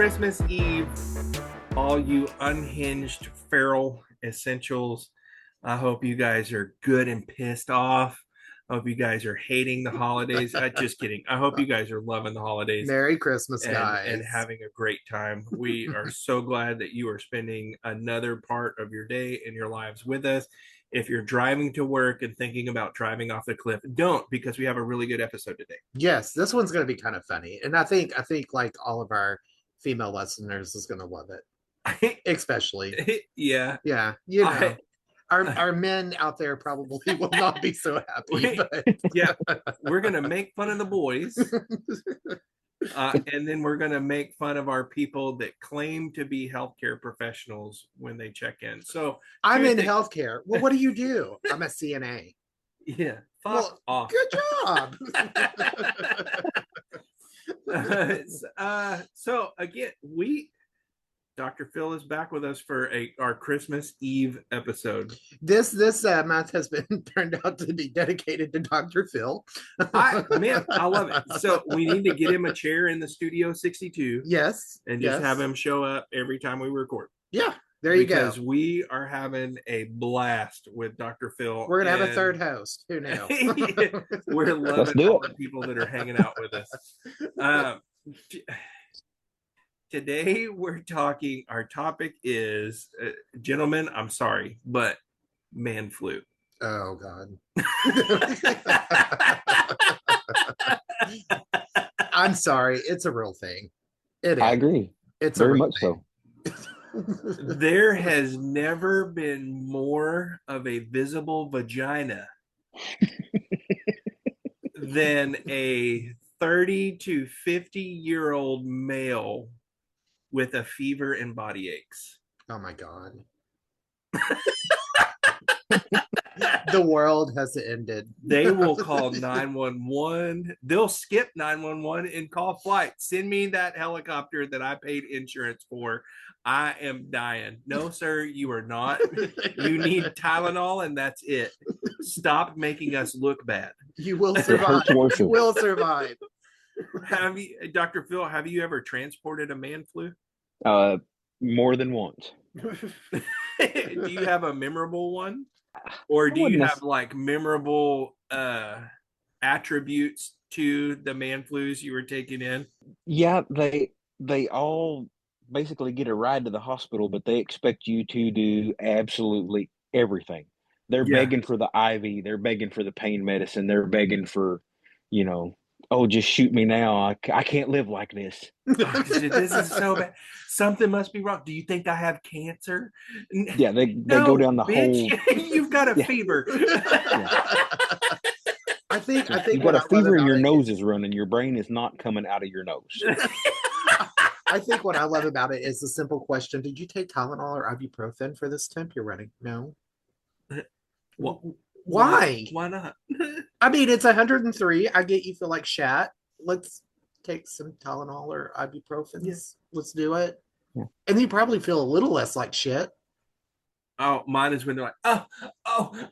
Christmas Eve, all you unhinged feral essentials. I hope you guys are good and pissed off. I hope you guys are hating the holidays. Just kidding. I hope you guys are loving the holidays. Merry Christmas, guys. And having a great time. We are so glad that you are spending another part of your day and your lives with us. If you're driving to work and thinking about driving off the cliff, don't, because we have a really good episode today. Yes, this one's going to be kind of funny. And I think like all of our female listeners is going to love it. Especially. Yeah. Yeah. You know. Our men out there probably will not be so happy. Yeah, we're gonna make fun of the boys, and then we're gonna make fun of our people that claim to be healthcare professionals when they check in. So I'm in healthcare. Well, what do you do? I'm a CNA. Yeah, fuck off. Good job. So again, Dr. Phil is back with us for our Christmas Eve episode. This month has been turned out to be dedicated to Dr. Phil. I love it. So we need to get him a chair in the Studio 62. Yes. And just have him show up every time we record. Yeah, there you go. Because we are having a blast with Dr. Phil. We're going to have a third host. Who knew? We're loving all the people that are hanging out with us. Today our topic is, gentlemen, I'm sorry, but man flu. Oh, God. I'm sorry. It's a real thing. I agree. It's very much thing. So. There has never been more of a visible vagina than a 30 to 50-year-old male with a fever and body aches. Oh my God. The world has ended. They will call 911. They'll skip 911 and call flight. Send me that helicopter that I paid insurance for. I am dying. No, sir, you are not. You need Tylenol and that's it. Stop making us look bad. You will survive. You will survive. Dr. Phil, have you ever transported a man flu? More than once. Do you have a memorable one? Or do you have like memorable attributes to the man flus you were taking in? Yeah, they all basically get a ride to the hospital, but they expect you to do absolutely everything. They're begging for the IV, they're begging for the pain medicine, they're begging for, oh, just shoot me now. I can't live like this. This is so bad. Something must be wrong. Do you think I have cancer? Yeah, they go down the whole. You've got a fever. I think you've got a fever and your nose is running. Your brain is not coming out of your nose. I think what I love about it is the simple question: did you take Tylenol or ibuprofen for this temp you're running? No. Well, why? Why not? I mean, it's 103. I get you feel like shat. Let's take some Tylenol or ibuprofen. Yes. Let's do it. Yeah. And you probably feel a little less like shit. Oh, mine is when they're like, oh,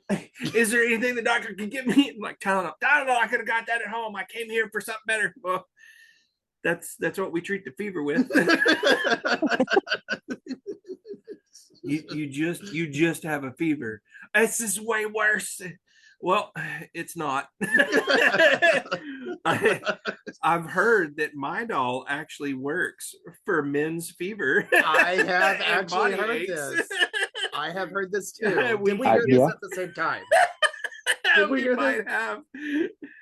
is there anything the doctor can give me? I'm like, Tylenol, I could have got that at home. I came here for something better. Well, that's what we treat the fever with. You just have a fever. This is way worse. Well, it's not. I've heard that my doll actually works for men's fever. I have actually heard this. I have heard this too. Did we hear this at the same time? Did we hear might have.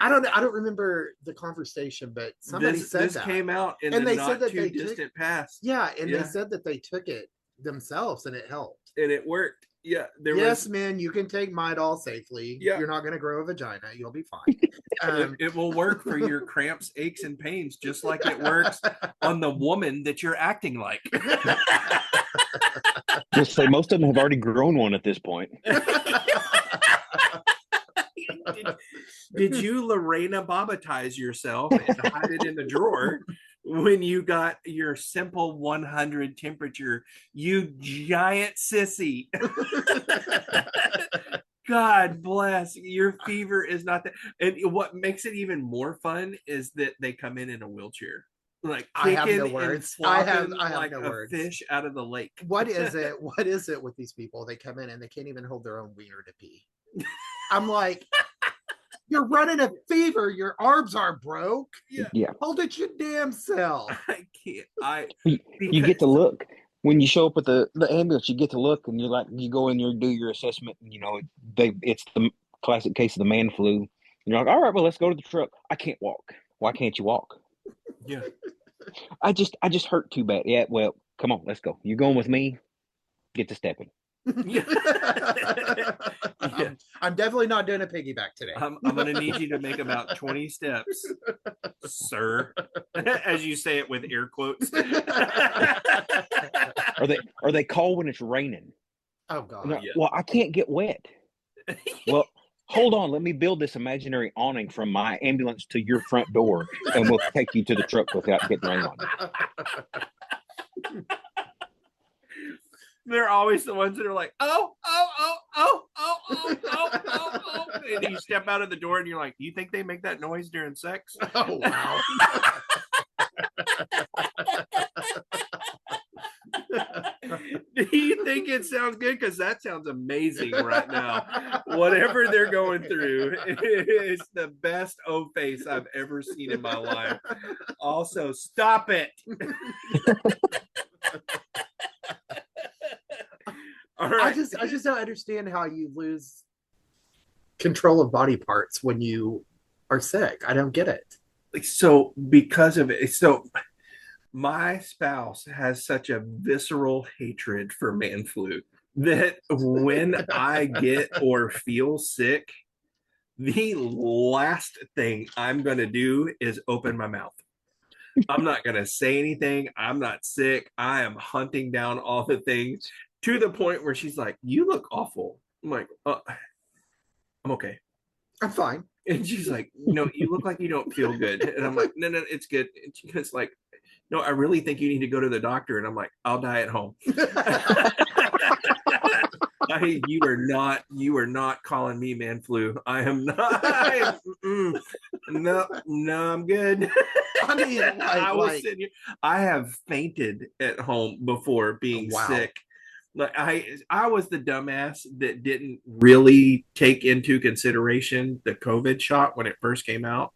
I don't remember the conversation, but somebody said this that came out in the not too distant past. Yeah, and they said that they took it themselves and it helped. And it worked. Yeah. Yes, man, you can take Midol safely. Yeah. You're not going to grow a vagina. You'll be fine. It will work for your cramps, aches, and pains, just like it works on the woman that you're acting like. Just say most of them have already grown one at this point. Did you Lorena Bobatize yourself and hide it in the drawer when you got your simple 100 temperature, you giant sissy? God bless. Your fever is not that. And what makes it even more fun is that they come in a wheelchair. like I have no kicking and words. I have flopping like no a words. fish out of the lake. What is it? What is it with these people? They come in and they can't even hold their own wiener to pee. I'm like, you're running a fever. Your arms are broke. Yeah. Hold it your damn self. I can't. You get to look when you show up at the ambulance. You get to look, and you go in there, do your assessment, and it's the classic case of the man flu. And you're like, all right, well, let's go to the truck. I can't walk. Why can't you walk? Yeah. I just hurt too bad. Yeah, well, come on, let's go. You going with me? Get to stepping. Yeah. I'm definitely not doing a piggyback today. I'm going to need you to make about 20 steps, sir, as you say it with air quotes. Or they call when it's raining. Oh God! Like, well, I can't get wet. Well, hold on. Let me build this imaginary awning from my ambulance to your front door, and we'll take you to the truck without getting rain on. They're always the ones that are like, oh, and you step out of the door and you're like, do you think they make that noise during sex? Oh wow. Do you think it sounds good? Because that sounds amazing right now. Whatever they're going through is the best O face I've ever seen in my life. Also, stop it. All right. I just don't understand how you lose control of body parts when you are sick. I don't get it. So because of it, so my spouse has such a visceral hatred for man flu that when I get or feel sick, the last thing I'm going to do is open my mouth. I'm not going to say anything. I'm not sick. I am hunting down all the things to the point where she's like, you look awful. I'm like, I'm okay. I'm fine. And she's like, no, you look like you don't feel good. And I'm like, no, it's good. And she's like, no, I really think you need to go to the doctor. And I'm like, I'll die at home. You are not calling me man flu. I am not. No, I'm good. I mean, I have fainted at home before being sick. Like I was the dumbass that didn't really take into consideration the COVID shot when it first came out.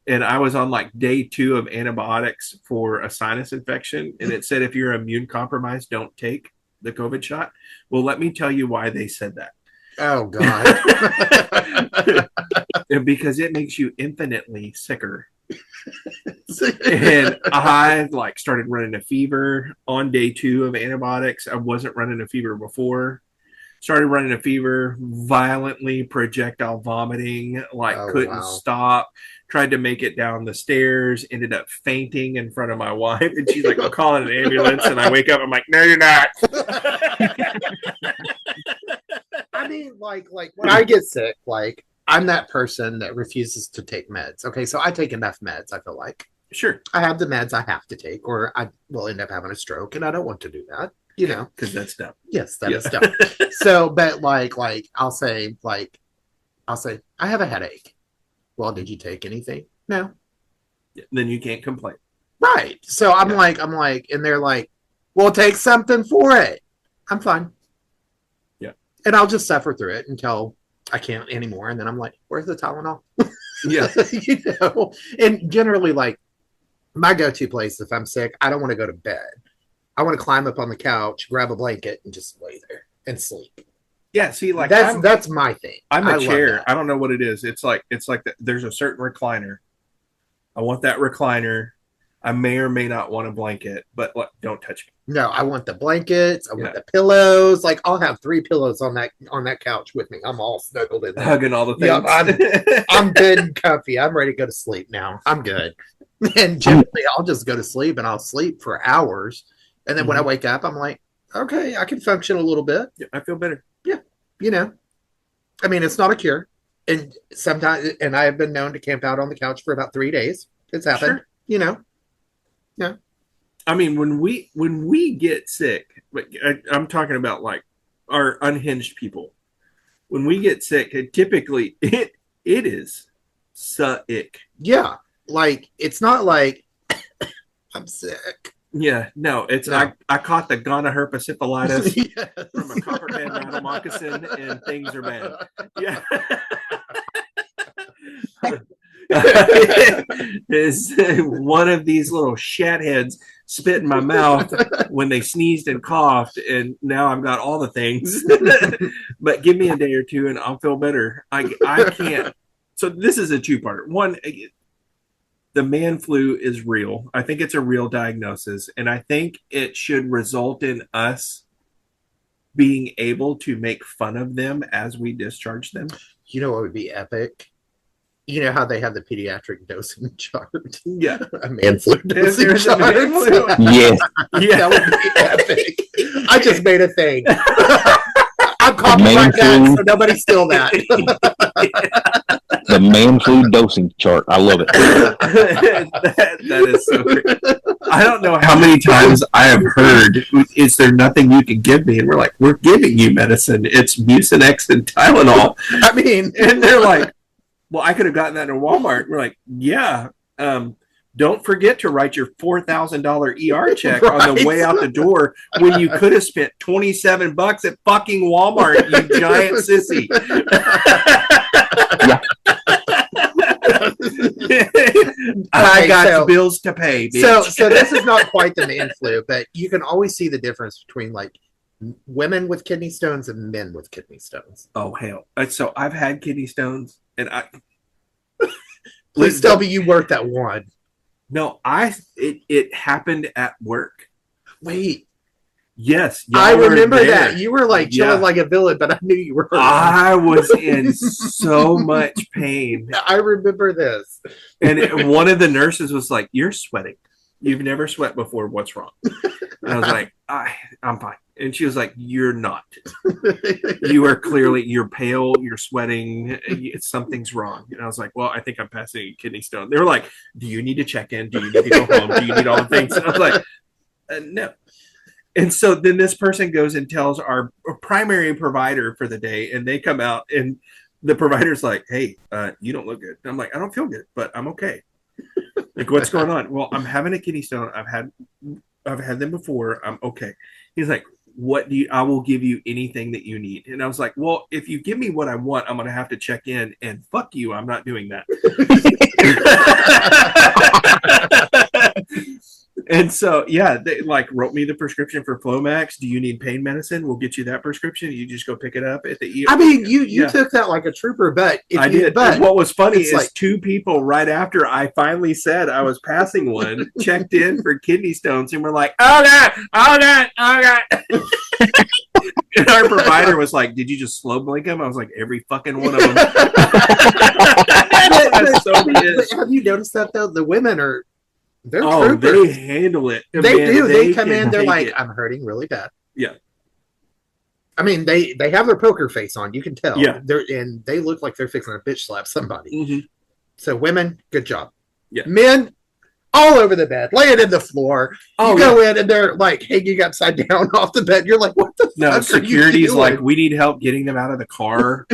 And I was on like day 2 of antibiotics for a sinus infection. And it said, if you're immune compromised, don't take the COVID shot. Well, let me tell you why they said that. Oh, God. Because it makes you infinitely sicker. And I like started running a fever on day 2 of antibiotics. I wasn't running a fever before. Started running a fever, violently projectile vomiting, couldn't stop. Tried to make it down the stairs, ended up fainting in front of my wife. And she's like, I'll call an ambulance. And I wake up, I'm like, no, you're not. I mean, like when I get sick, like I'm that person that refuses to take meds. Okay, so I take enough meds, I feel like. Sure. I have the meds I have to take, or I will end up having a stroke, and I don't want to do that. You know, because that's dumb. Yes, that is dumb. So, but like I'll say, I have a headache. Well, did you take anything? No. Then you can't complain. Right. So I'm like, and they're like, well, take something for it. I'm fine. Yeah. And I'll just suffer through it until I can't anymore. And then I'm like, where's the Tylenol? Yeah. And generally, like, my go-to place if I'm sick, I don't want to go to bed. I want to climb up on the couch, grab a blanket, and just lay there and sleep. Yeah, see, like that's my thing. I'm a chair. I don't know what it is. It's like there's a certain recliner. I want that recliner. I may or may not want a blanket, but don't touch me. No, I want the blankets. I want the pillows. Like I'll have 3 pillows on that couch with me. I'm all snuggled in there, hugging all the things. Yeah, I'm good and comfy. I'm ready to go to sleep now. I'm good. And generally, I'll just go to sleep, and I'll sleep for hours. And then when I wake up, I'm like, okay, I can function a little bit. Yeah, I feel better. Yeah. You know, I mean, it's not a cure. And sometimes, and I have been known to camp out on the couch for about 3 days. It's happened, sure. You know? Yeah. I mean, when we get sick, I'm talking about like our unhinged people. When we get sick, typically it is sick. Yeah. Like, it's not like I'm sick. Yeah, no, it's No. I caught the gonorrhea Yes. from a copperhead rattle moccasin, and things are bad. Yeah. Is one of these little shat heads spit in my mouth when they sneezed and coughed, and now I've got all the things. But give me a day or two and I'll feel better. I can't. So this is a two-parter. One, the man flu is real. I think it's a real diagnosis, and I think it should result in us being able to make fun of them as we discharge them. You know what would be epic? You know how they have the pediatric dosing chart? Yeah. A man flu dosing There's a chart. man flu. Yes. Yeah. That would be epic. I just made a thing. I'm Man copyright that, flu. so nobody steal that. The man flu dosing chart. I love it. that is so great. I don't know how many times I have heard, is there nothing you can give me? And we're like, we're giving you medicine. It's Mucinex and Tylenol. I mean, And they're like, well, I could have gotten that in Walmart. We're like, yeah. Don't forget to write your $4,000 ER check on the way out the door when you could have spent $27 at fucking Walmart, you giant sissy. Yeah. I got so- bills to pay, bitch. so this is not quite the man flu, but you can always see the difference between like women with kidney stones and men with kidney stones. Oh hell! So I've had kidney stones, and Please tell me you worked at one. No, it happened at work. Wait, Yes, I y'all were remember there. that. You were like chilling Yeah. like a villain, but I knew you were. I was in so much pain, I remember this. and one of the nurses was like, "You're sweating. You've never sweat before. What's wrong?" And I was like, "I'm fine." And she was like, "You're not. You are clearly, you're pale. You're sweating. Something's wrong." And I was like, "Well, I think I'm passing a kidney stone." They were like, "Do you need to check in? Do you need to go home? Do you need all the things?" And I was like, "No." And so then this person goes and tells our primary provider for the day, and they come out, and the provider's like, "Hey, you don't look good." And I'm like, "I don't feel good, but I'm okay." Like, what's going on? Well, I'm having a kidney stone. I've had them before. I'm okay. He's like, "What do you? I will give you anything that you need." And I was like, "Well, if you give me what I want, I'm going to have to check in, and fuck you, I'm not doing that." And so, yeah, they like wrote me the prescription for Flomax. Do you need pain medicine? We'll get you that prescription. You just go pick it up at the ER. I mean, you Yeah. took that like a trooper, but I did. But And what was funny it's is like- two people right after I finally said I was passing one checked in for kidney stones and were like, "Oh God, oh God, oh God." And our provider was like, "Did you just slow blink him?" I was like, "Every fucking one of them." That's so pissed. Have you noticed that though? The women they're Oh, troopers. they handle it. They Man, do. They come can in. They're take like, it. "I'm hurting really bad." Yeah. I mean, they have their poker face on. You can tell. Yeah. And they look like they're fixing to bitch slap somebody. Mhm. So women, good job. Yeah. Men, all over the bed, laying in the floor. Oh, You go in and they're like hanging upside down off the bed. You're like, what the No, fuck security's are you doing? like, we need help getting them out of the car.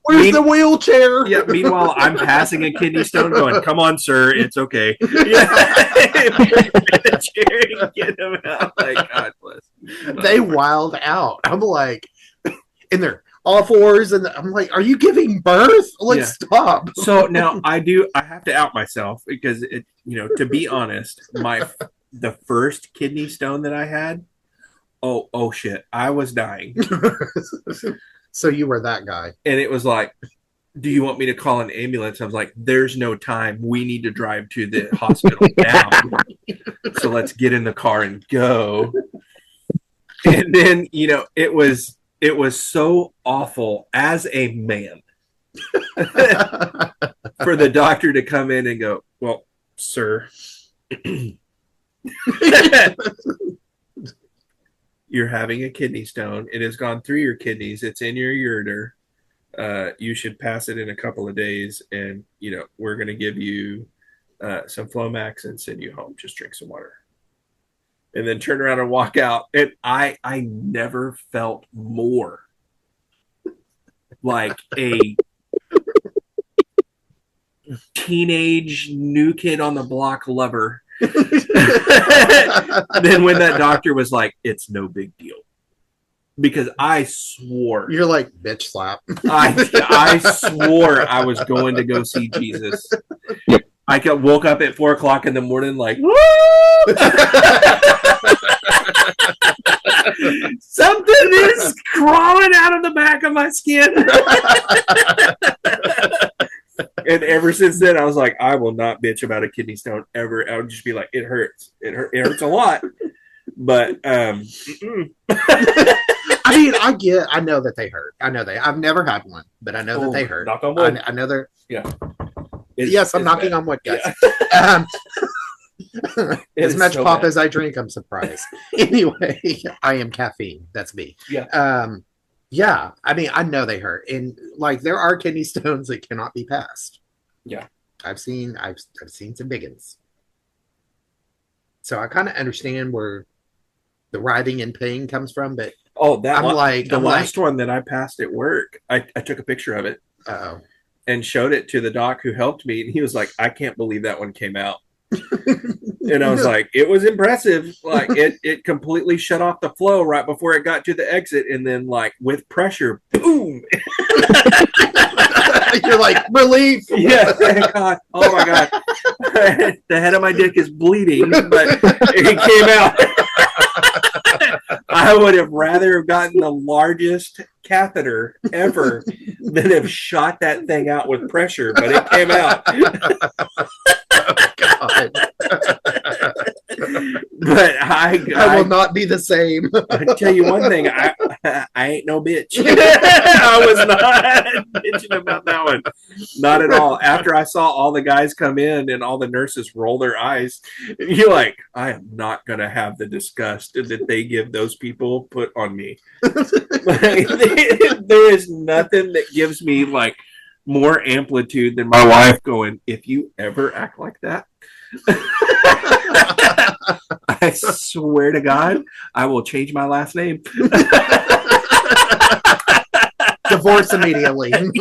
Where's the wheelchair? Yeah. Meanwhile, I'm passing a kidney stone, going, "Come on, sir, it's okay." Yeah. Get them out. Like, God bless. They wild out. I'm like, in their all fours, and I'm like, are you giving birth? Like, Yeah. stop. So now I have to out myself because it, to be honest, the first kidney stone that I had, oh shit, I was dying. So you were that guy. And it was like, "Do you want me to call an ambulance?" I was like, "There's no time. We need to drive to the hospital now. So let's get in the car and go." And then, it was so awful as a man for the doctor to come in and go, "Well, sir, you're having a kidney stone. It has gone through your kidneys. It's in your ureter. You should pass it in a couple of days, and we're going to give you some Flomax and send you home. Just drink some water." And then turn around and walk out. And I never felt more like teenage new kid on the block lover. Then when that doctor was like, it's no big deal. Because I swore. You're like, bitch slap. I swore I was going to go see Jesus. I woke up at 4:00 in the morning like, woo! Something is crawling out of the back of my skin. And ever since then, I was like, I will not bitch about a kidney stone ever. I would just be like, it hurts. It hurts a lot. But I mean, I know that they hurt. I've never had one, but I know that they hurt. Knock on wood. I know they're. Yeah. Yes, I'm knocking on wood, guys. Yeah. As much so pop bad as I drink, I'm surprised. Anyway, I am caffeine. That's me. Yeah. Yeah. I mean, I know they hurt, and like there are kidney stones that cannot be passed. Yeah. I've seen some big ones. So I kind of understand where the writhing in pain comes from, but the last one that I passed at work, I took a picture of it. Uh-oh. And showed it to the doc who helped me, and he was like, I can't believe that one came out. And I was like, it was impressive. Like it completely shut off the flow right before it got to the exit, and then like with pressure, boom. You're like, relief. Yeah, thank God. Oh my God. The head of my dick is bleeding, but it came out. I would have rather have gotten the largest catheter ever than have shot that thing out with pressure, but it came out. Oh, God. But I will not be the same. I tell you one thing, I ain't no bitch. I was not bitching about that one. Not at all. After I saw all the guys come in and all the nurses roll their eyes, you're like, I am not going to have the disgust that they give those people put on me. There is nothing that gives me like more amplitude than my wife going, if you ever act like that, I swear to God, I will change my last name. Divorce immediately. And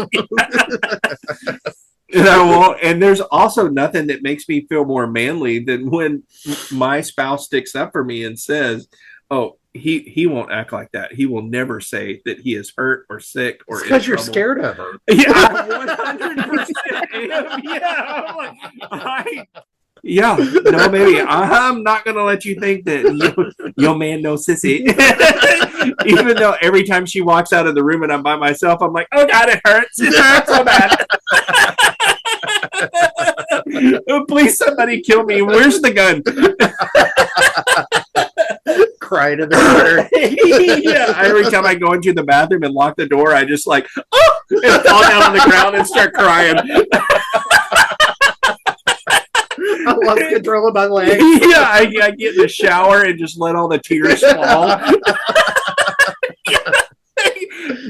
I won't. And there's also nothing that makes me feel more manly than when my spouse sticks up for me and says, oh, he won't act like that. He will never say that he is hurt or sick or because you're scared of her. Yeah, I 100% am. Yeah, no, baby, I'm not gonna let you think that your man no sissy. Even though every time she walks out of the room and I'm by myself, I'm like, oh God, it hurts so bad. Oh, please, somebody kill me. Where's the gun? Cry to the water. Yeah, every time I go into the bathroom and lock the door, I just like, oh, and fall down on the ground and start crying. I lost control of my legs. Yeah, I get in the shower and just let all the tears fall.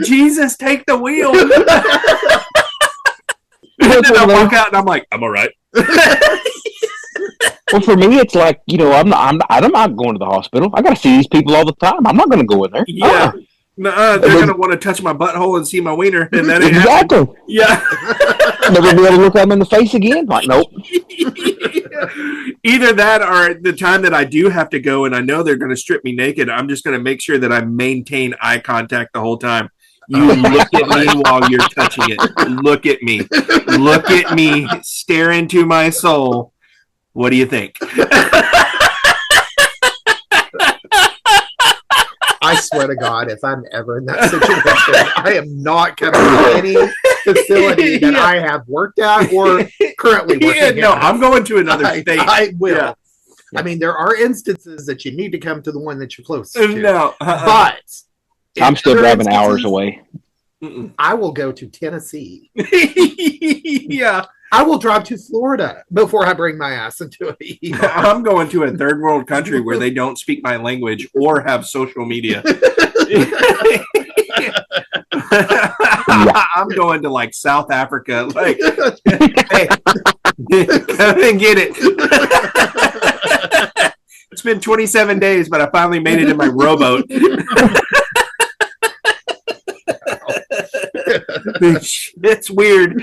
Jesus, take the wheel. And then I walk out and I'm like, I'm all right. Well, for me, it's like, I'm not going to the hospital. I got to see these people all the time. I'm not going to go in there. Yeah. They're going to want to touch my butthole and see my wiener. And that ain't exactly. Happening. Yeah. Never be able to look at them in the face again. Like, nope. Either that or the time that I do have to go and I know they're going to strip me naked, I'm just going to make sure that I maintain eye contact the whole time. You look at me while you're touching it. Look at me. Look at me. Stare into my soul. What do you think? I swear to God, if I'm ever in that situation, I am not coming to any facility that I have worked at or currently working at. No, I'm going to another state. I will. Yeah. I mean, there are instances that you need to come to the one that you're closest to. No. But I'm still driving hours away. I will go to Tennessee. Yeah. I will drive to Florida before I bring my ass into it. I'm going to a third world country where they don't speak my language or have social media. I'm going to like South Africa. Like, hey, come and get it. It's been 27 days, but I finally made it in my rowboat. It's weird.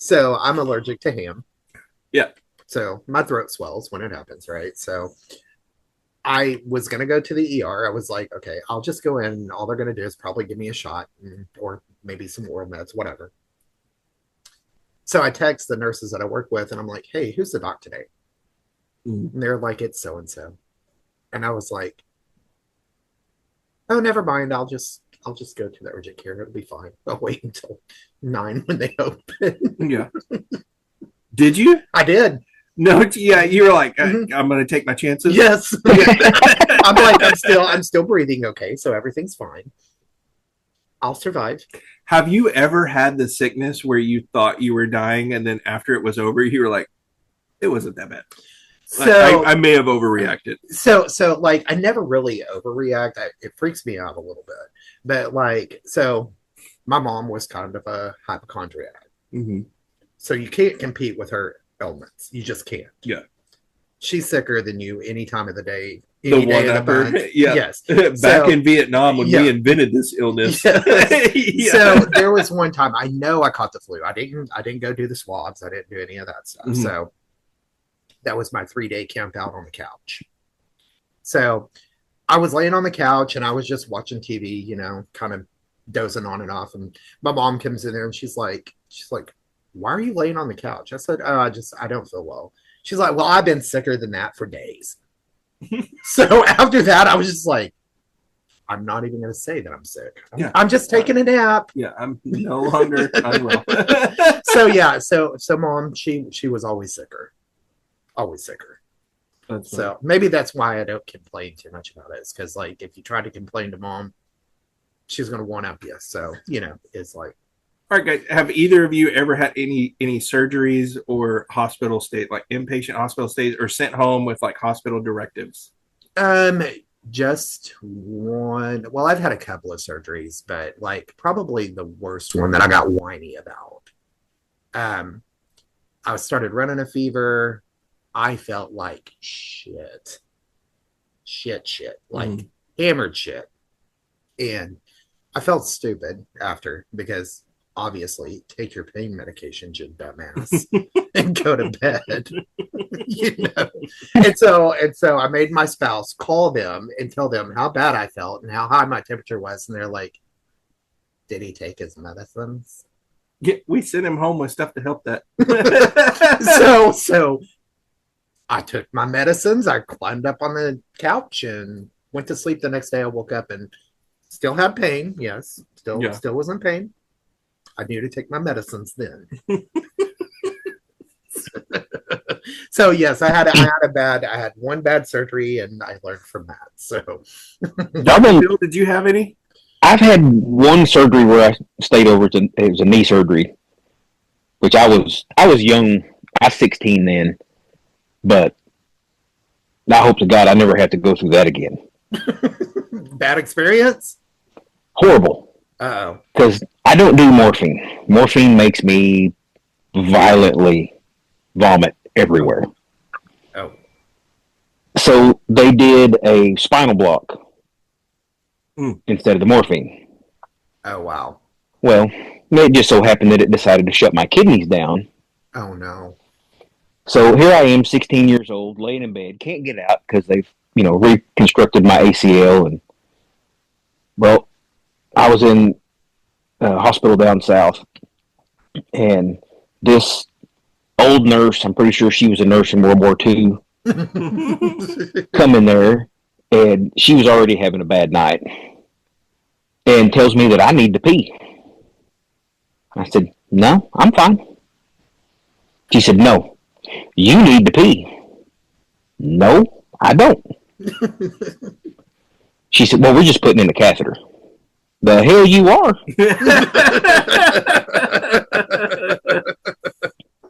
So I'm allergic to ham. Yeah. So my throat swells when it happens, right? So I was going to go to the ER. I was like, okay, I'll just go in. And all they're going to do is probably give me a shot or maybe some oral meds, whatever. So I text the nurses that I work with and I'm like, hey, who's the doc today? And they're like, it's so and so. And I was like, oh, never mind. I'll just go to the urgent care. It'll be fine. I'll wait until 9 when they open. Yeah. Did you? I did. No, yeah, you were like, I'm going to take my chances. Yes. I'm like, I'm still breathing. Okay, so everything's fine. I'll survive. Have you ever had the sickness where you thought you were dying and then after it was over, you were like, it wasn't that bad? So I may have overreacted. So like, I never really overreact. It freaks me out a little bit. But like, so my mom was kind of a hypochondriac. Mm-hmm. So you can't compete with her ailments. You just can't. Yeah. She's sicker than you any time of the day. The one upper. Yeah. Yes. Back in Vietnam when we invented this illness. Yes. Yeah. So there was one time I know I caught the flu. I didn't go do the swabs. I didn't do any of that stuff. Mm-hmm. So that was my 3-day camp out on the couch. So I was laying on the couch and I was just watching TV, you know, kind of dozing on and off. And my mom comes in there and she's like, why are you laying on the couch? I said, oh, I don't feel well. She's like, well, I've been sicker than that for days. So after that, I was just like, I'm not even going to say that I'm sick. Yeah. I'm just taking a nap. Yeah, I'm no longer unwell. So mom, she was always sicker. Always sicker. So maybe that's why I don't complain too much about it. It's because, like, if you try to complain to mom, she's going to one up you. So, you know, it's like. All right, guys. Have either of you ever had any surgeries or hospital stay, like inpatient hospital stays, or sent home with like hospital directives? Just one. Well, I've had a couple of surgeries, but like probably the worst one that I got whiny about. I started running a fever. I felt like shit, like hammered shit, and I felt stupid after because. Obviously, take your pain medication, you dumbass, and go to bed. You know, and so I made my spouse call them and tell them how bad I felt and how high my temperature was, and they're like, "Did he take his medicines?" Yeah, we sent him home with stuff to help that. So I took my medicines. I climbed up on the couch and went to sleep. The next day, I woke up and still had pain. Yes, still was in pain. I knew to take my medicines then. So yes, I had one bad surgery and I learned from that. So Bill, did you have any? I've had one surgery where I stayed over. It was a knee surgery, which I was young. I was 16 then, but I hope to God I never have to go through that again. Bad experience? Horrible. Uh-oh. Because I don't do morphine. Morphine makes me violently vomit everywhere. Oh. So they did a spinal block instead of the morphine. Oh, wow. Well, it just so happened that it decided to shut my kidneys down. Oh, no. So here I am, 16 years old, laying in bed, can't get out because they've, reconstructed my ACL. And, well, I was in a hospital down south, and this old nurse, I'm pretty sure she was a nurse in World War II, come in there, and she was already having a bad night, and tells me that I need to pee. I said, no, I'm fine. She said, no, you need to pee. No, I don't. She said, well, we're just putting in the catheter. The hell you are.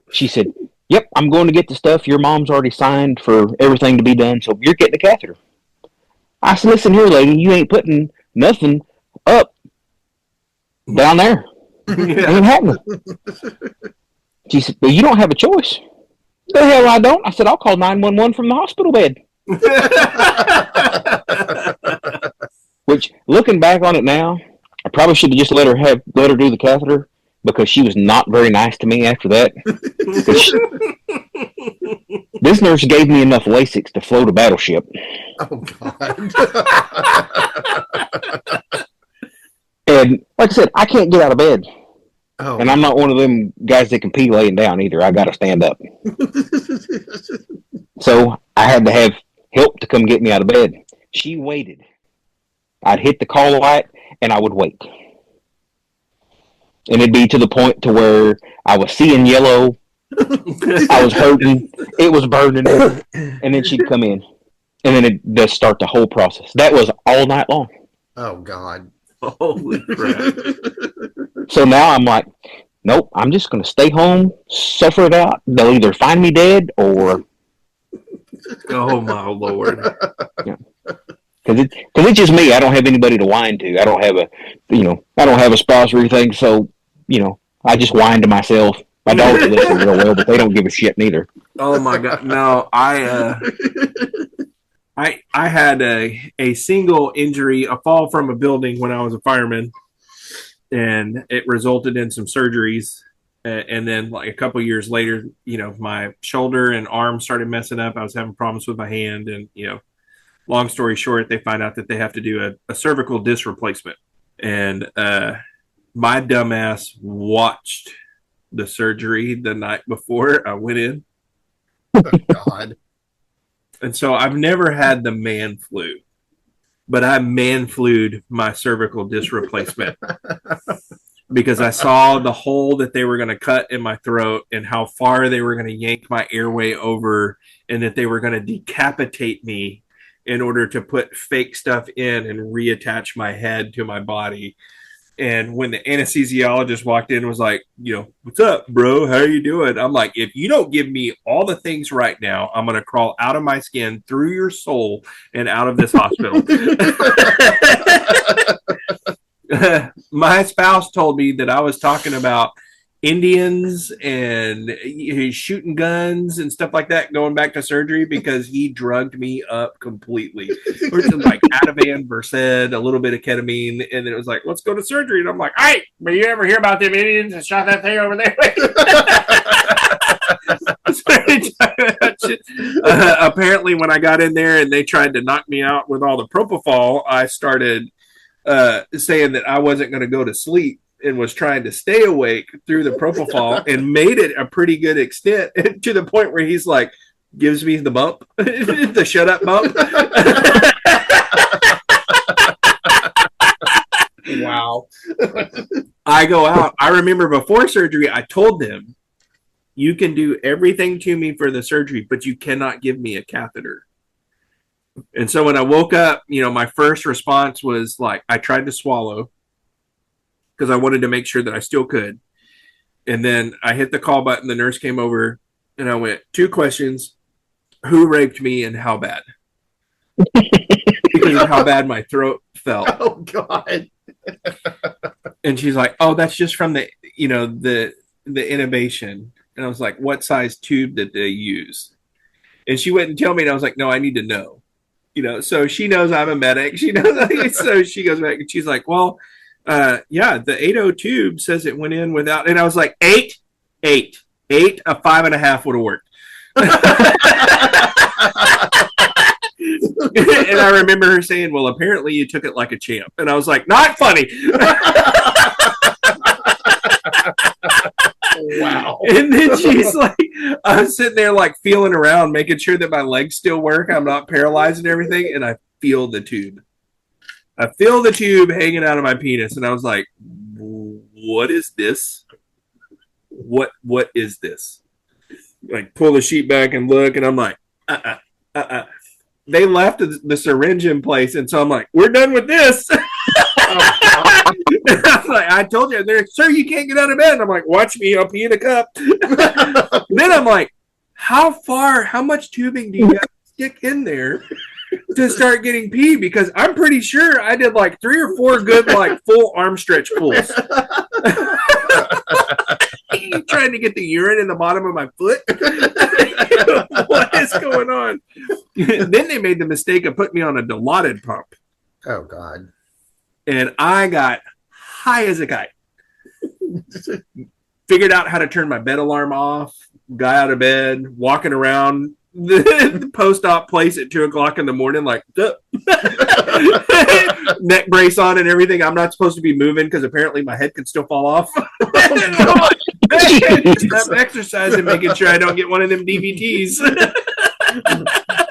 She said, yep, I'm going to get the stuff. Your mom's already signed for everything to be done, so you're getting the catheter. I said, listen here, lady, you ain't putting nothing up down there. It ain't happening. She said, well, you don't have a choice. The hell I don't. I said, I'll call 911 from the hospital bed. Which, looking back on it now, I probably should have just let her do the catheter, because she was not very nice to me after that. This nurse gave me enough Lasix to float a battleship. Oh, God. And like I said, I can't get out of bed. Oh, and I'm not one of them guys that can pee laying down either. I got to stand up. So I had to have help to come get me out of bed. She waited. I'd hit the call light, and I would wait. And it'd be to the point to where I was seeing yellow. I was hurting. It was burning. And then she'd come in. And then it does start the whole process. That was all night long. Oh, God. Holy crap. So now I'm like, nope, I'm just going to stay home, suffer it out. They'll either find me dead or... Oh, my Lord. Yeah. Because it's just me. I don't have anybody to whine to. I don't have a spouse or anything. So, I just whine to myself. My dogs listen real well, but they don't give a shit neither. Oh my God! No, I had a single injury, a fall from a building when I was a fireman, and it resulted in some surgeries. And then, like a couple years later, my shoulder and arm started messing up. I was having problems with my hand, and long story short, they find out that they have to do a cervical disc replacement. And my dumbass watched the surgery the night before I went in. Oh, God. And so I've never had the man flu, but I man flued my cervical disc replacement because I saw the hole that they were going to cut in my throat and how far they were going to yank my airway over, and that they were going to decapitate me in order to put fake stuff in and reattach my head to my body. And when the anesthesiologist walked in and was like, what's up, bro? How are you doing? I'm like, if you don't give me all the things right now, I'm going to crawl out of my skin, through your soul, and out of this hospital. My spouse told me that I was talking about Indians and shooting guns and stuff like that going back to surgery because he drugged me up completely. Which is like Ativan, Versed, a little bit of ketamine, and then it was like, let's go to surgery. And I'm like, hey, but you ever hear about them Indians that shot that thing over there? Apparently when I got in there and they tried to knock me out with all the propofol, I started saying that I wasn't going to go to sleep and was trying to stay awake through the propofol and made it a pretty good extent to the point where he's like, gives me the bump, the shut up bump. Wow. I go out. I remember before surgery, I told them, you can do everything to me for the surgery, but you cannot give me a catheter. And so when I woke up, my first response was like, I tried to swallow because I wanted to make sure that I still could. And then I hit the call button. The nurse came over and I went, 2 questions. Who raped me and how bad? Because of how bad my throat felt. Oh, God. And she's like, oh, that's just from the intubation. And I was like, what size tube did they use? And she wouldn't tell me. And I was like, no, I need to know. So she knows I'm a medic. She knows. So she goes back and she's like, well, yeah, the 8.0 tube says it went in without. And I was like, 8, a 5.5 would have worked. And I remember her saying, well, apparently you took it like a champ. And I was like, not funny. Wow. And then she's like, I'm sitting there like feeling around, making sure that my legs still work. I'm not paralyzed and everything. And I feel the tube. I feel the tube hanging out of my penis. And I was like, what is this? What is this? Like pull the sheet back and look. And I'm like, They left the syringe in place. And so I'm like, we're done with this. I'm like, I told you. They're like, sir, you can't get out of bed. And I'm like, watch me. I'll pee in a cup. Then I'm like, how much tubing do you got to stick in there to start getting pee? Because I'm pretty sure I did like 3 or 4 good, like full arm stretch pulls. Trying to get the urine in the bottom of my foot. What is going on? Then they made the mistake of putting me on a Dilaudid pump. Oh, God. And I got high as a kite. Figured out how to turn my bed alarm off, got out of bed, walking around the post-op place at 2:00 in the morning, like neck brace on and everything. I'm not supposed to be moving because apparently my head can still fall off. I'm exercising, making sure I don't get one of them DVTs.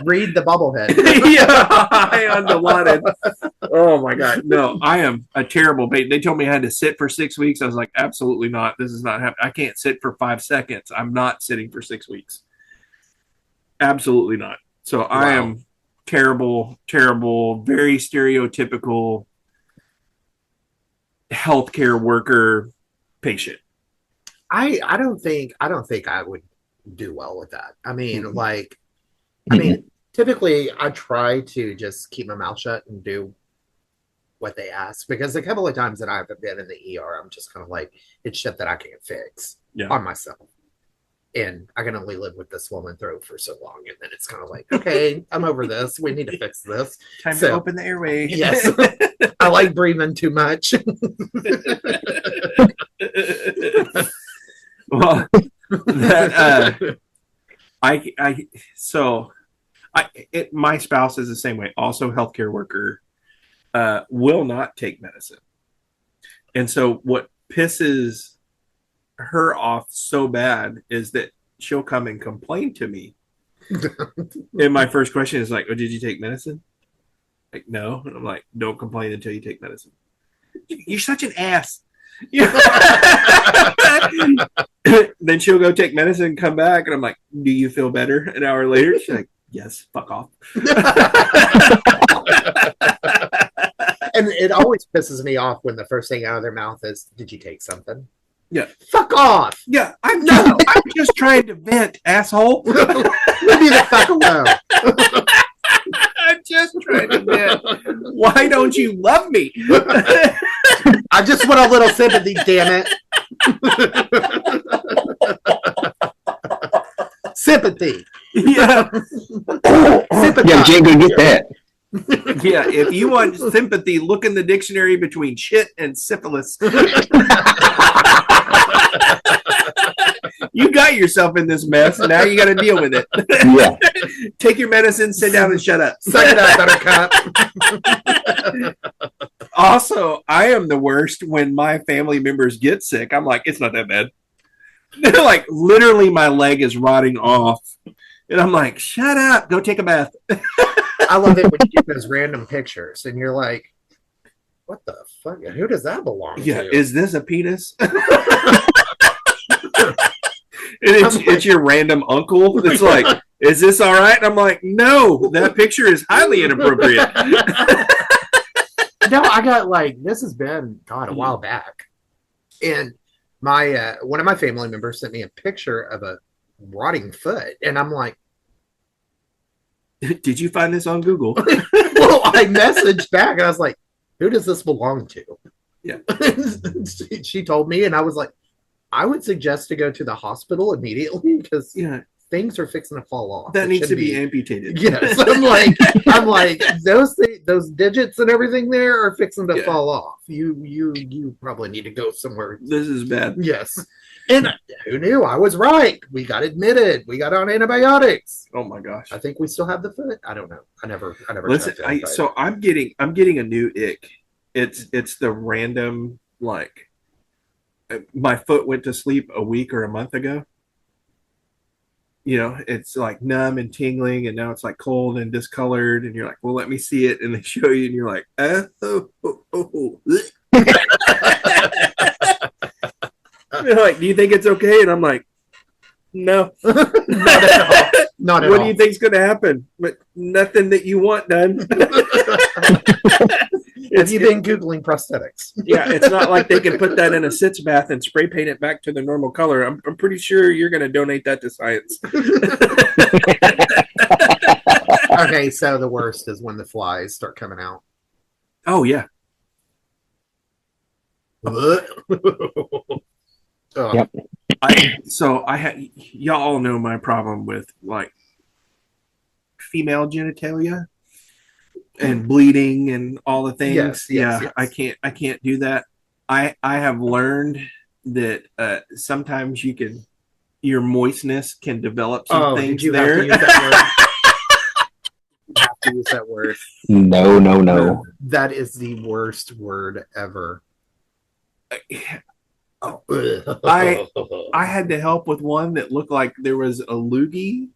Read the bubblehead. Yeah, high on Dilaudid. Oh my God, no! I am a terrible patient. They told me I had to sit for 6 weeks. I was like, absolutely not. This is not happening. I can't sit for 5 seconds. I'm not sitting for 6 weeks. Absolutely not. So wow. I am terrible, very stereotypical healthcare worker patient. I don't think I would do well with that. I mean, I mean, typically I try to just keep my mouth shut and do what they ask, because a couple of times that I've been in the ER, I'm just kind of like, it's shit that I can't fix on myself. And I can only live with this woman throat for so long. And then it's kind of like, okay, I'm over this. We need to fix this. Time to open the airway. Yes. I like breathing too much. Well, that, my spouse is the same way. Also, healthcare worker, will not take medicine. And so what pisses her off so bad is that she'll come and complain to me. And my first question is like, oh, did you take medicine? Like, no. And I'm like, don't complain until you take medicine. You're such an ass. Then she'll go take medicine, come back, and I'm like, do you feel better? An hour later, she's like, yes, fuck off. And it always pisses me off when the first thing out of their mouth is, did you take something? Yeah. Fuck off. Yeah. I'm just trying to vent, asshole. Leave me the fuck alone. I'm just trying to vent. Why don't you love me? I just want a little sympathy, damn it. Sympathy. Yeah. Sympathy. Yeah, Jay, go get that. Yeah, if you want sympathy, look in the dictionary between shit and syphilis. You got yourself in this mess. Now you got to deal with it. Yeah. Take your medicine, sit down, and shut up. Suck it up, buttercup. Also, I am the worst when my family members get sick. I'm like, it's not that bad. They're like, literally, my leg is rotting off. And I'm like, shut up. Go take a bath. I love it when you get those random pictures and you're like, what the fuck? Who does that belong to? Is this a penis? And it's your random uncle. It's like, is this all right? And I'm like, no, that picture is highly inappropriate. No, I got like, this has been, God, a while back. And my one of my family members sent me a picture of a rotting foot. And I'm like, did you find this on Google? Well, I messaged back and I was like, who does this belong to? Yeah. She told me, and I was like, I would suggest to go to the hospital immediately because things are fixing to fall off. That needs to be amputated. Yes. I'm like those digits and everything there are fixing to fall off. You probably need to go somewhere. This is bad. Yes. And who knew? I was right. We got admitted. We got on antibiotics. Oh my gosh! I think we still have the foot. I don't know. I never. Listen, so I'm getting a new ick. It's the random, like, my foot went to sleep a week or a month ago. You know, it's like numb and tingling, and now it's like cold and discolored, and you're like, well, let me see it, and they show you, and you're like, oh. They're like, do you think it's okay? And I'm like, no. Not at all. Not at all. What do you think's going to happen? But nothing that you want done. Have you been Googling prosthetics? Yeah, it's not like they can put that in a sitz bath and spray paint it back to the normal color. I'm pretty sure you're going to donate that to science. Okay, so the worst is when the flies start coming out. Oh, yeah. Yep. Y'all all know my problem with like female genitalia and bleeding and all the things. Yes. I can't do that. I have learned that sometimes your moistness can develop some things did you there. have to use that word? You have to use that word. No. That is the worst word ever. I had to help with one that looked like there was a loogie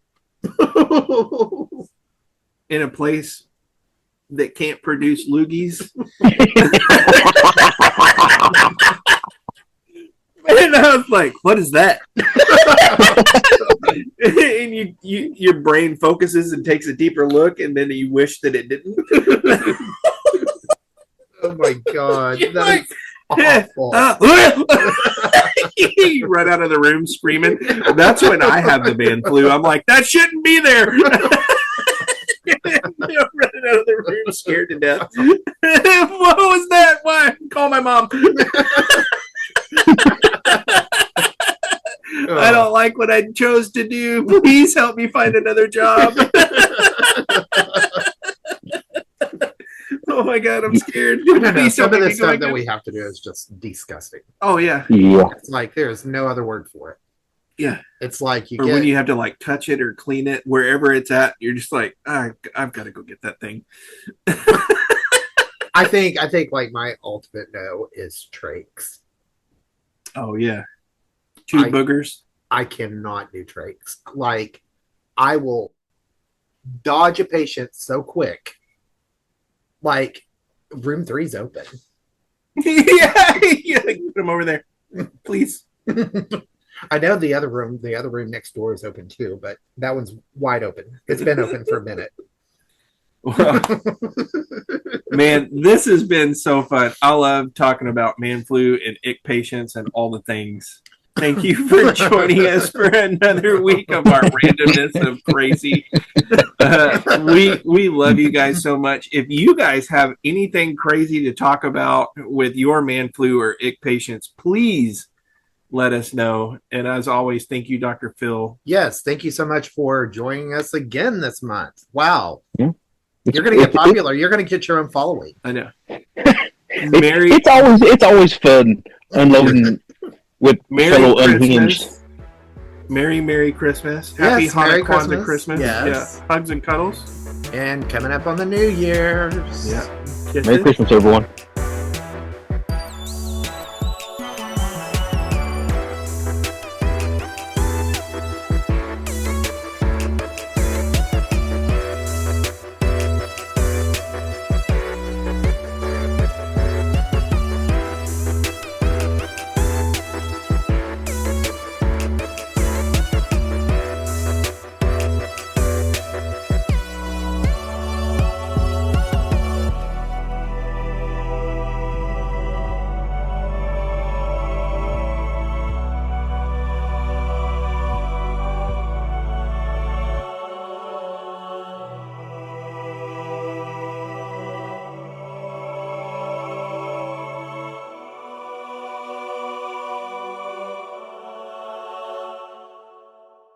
in a place that can't produce loogies. And I was like, what is that? And your brain focuses and takes a deeper look, and then you wish that it didn't. Oh my God. You're That like, is awful. You run out of the room screaming. That's when I have the man flu. I'm like, that shouldn't be there. Running out of the room scared to death. What was that? Why? Call my mom. I don't like what I chose to do. Please help me find another job. Oh my God, I'm scared. No. Some of the stuff that we have to do is just disgusting. Oh yeah. It's like there's no other word for it. Yeah. It's like when you have to like touch it or clean it wherever it's at, you're just like, I've got to go get that thing. I think like my ultimate no is trachs. Oh yeah. Two boogers. I cannot do trachs. Like I will dodge a patient so quick. Like room 3's open. Yeah, put them over there, please. I know the other room next door is open too, but that one's wide open. It's been open for a minute. Well, man, this has been so fun. I love talking about man flu and ick patients and all the things. Thank you for joining us for another week of our randomness of crazy. We love you guys so much. If you guys have anything crazy to talk about with your man flu or ick patients, please let us know. And as always, thank you, Dr. Phil. Yes, thank you so much for joining us again this month. Wow. Yeah. You're going to get popular. You're going to get your own following. I know. It's always fun unloading with fellow unhinged. Merry Christmas. Happy Hanukkah Christmas. Yes. Yeah. Hugs and cuddles. And coming up on the New Year's. Yeah. Merry Christmas, everyone.